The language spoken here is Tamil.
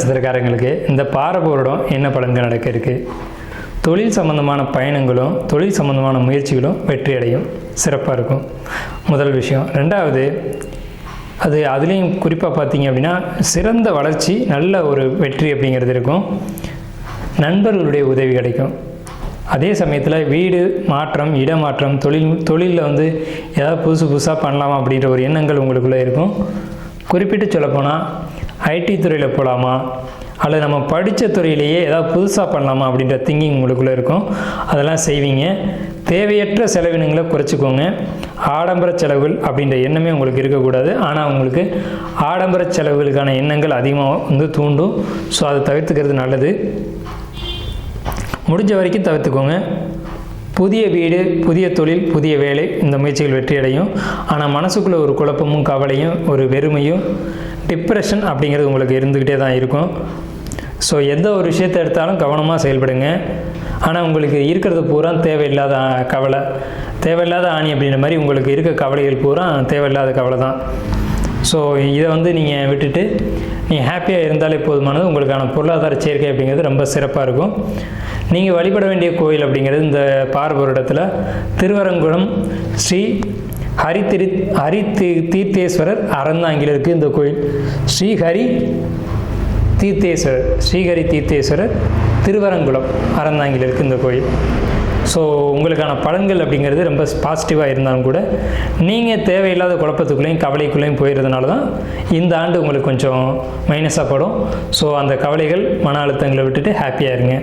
நட்சத்திரக்காரங்களுக்கு இந்த பாரபோரிடம் என்ன பலன்கள் நடக்க இருக்குது? தொழில் சம்பந்தமான பயணங்களும் தொழில் சம்பந்தமான முயற்சிகளும் வெற்றி அடையும், சிறப்பாக இருக்கும். முதல் விஷயம். ரெண்டாவது, அதுலேயும் குறிப்பாக பார்த்தீங்க அப்படின்னா சிறந்த வளர்ச்சி, நல்ல ஒரு வெற்றி அப்படிங்கிறது இருக்கும். நண்பர்களுடைய உதவி கிடைக்கும். அதே சமயத்தில் வீடு மாற்றம், இடமாற்றம், தொழிலில் வந்து ஏதாவது புதுசாக பண்ணலாமா அப்படின்ற ஒரு எண்ணங்கள் உங்களுக்குள்ளே இருக்கும். குறிப்பிட்டு சொல்லப்போனால் ஐடி துறையில் போகலாமா அல்லது நம்ம படித்த துறையிலேயே ஏதாவது புதுசாக பண்ணலாமா அப்படின்ற திங்கிங் உங்களுக்குள்ளே இருக்கும். அதெல்லாம் செய்வீங்க. தேவையற்ற செலவினங்களை குறைச்சிக்கோங்க. ஆடம்பர செலவுகள் அப்படின்ற எண்ணமே உங்களுக்கு இருக்கக்கூடாது. ஆனால் உங்களுக்கு ஆடம்பர செலவுகளுக்கான எண்ணங்கள் அதிகமாக வந்து தூண்டும். ஸோ அதை தவிர்த்துக்கிறது நல்லது. முடிஞ்ச வரைக்கும் தவிர்த்துக்கோங்க. புதிய வீடு, புதிய தொழில், புதிய வேலை, இந்த முயற்சிகள் வெற்றி அடையும். ஆனால் மனசுக்குள்ளே ஒரு குழப்பமும் கவலையும் ஒரு வெறுமையும் டிப்ரெஷன் அப்படிங்கிறது உங்களுக்கு இருந்துக்கிட்டே தான் இருக்கும். ஸோ எந்த ஒரு விஷயத்தை எடுத்தாலும் கவனமாக செயல்படுங்க. ஆனால் உங்களுக்கு இருக்கிறது பூரா தேவையில்லாத கவலை, தேவையில்லாத ஆணி அப்படின்ற மாதிரி உங்களுக்கு இருக்க கவலைகள் பூரா தேவையில்லாத கவலை தான். ஸோ இதை வந்து நீங்கள் விட்டுட்டு நீங்கள் ஹாப்பியாக இருந்தாலே போதுமானது. உங்களுக்கான பொருளாதார சேர்க்கை அப்படிங்கிறது ரொம்ப சிறப்பாக இருக்கும். நீங்கள் வழிபட வேண்டிய கோயில் அப்படிங்கிறது இந்த பாரபுரத்தில் திருவரங்குளம் ஸ்ரீ தீர்த்தேஸ்வரர் அறந்தாங்கில் இருக்குது இந்த கோயில். ஸ்ரீஹரி தீர்த்தேஸ்வரர் திருவரங்குளம் அறந்தாங்கில் இருக்குது இந்த கோயில். ஸோ உங்களுக்கான பலன்கள் அப்படிங்கிறது ரொம்ப பாசிட்டிவாக இருந்தாலும் கூட நீங்கள் தேவையில்லாத குழப்பத்துக்குள்ளேயும் கவலைக்குள்ளேயும் போயிடுறதுனால தான் இந்த ஆண்டு உங்களுக்கு கொஞ்சம் மைனஸாக படும். ஸோ அந்த கவலைகள், மன அழுத்தங்களை விட்டுட்டு ஹாப்பியாக இருங்க.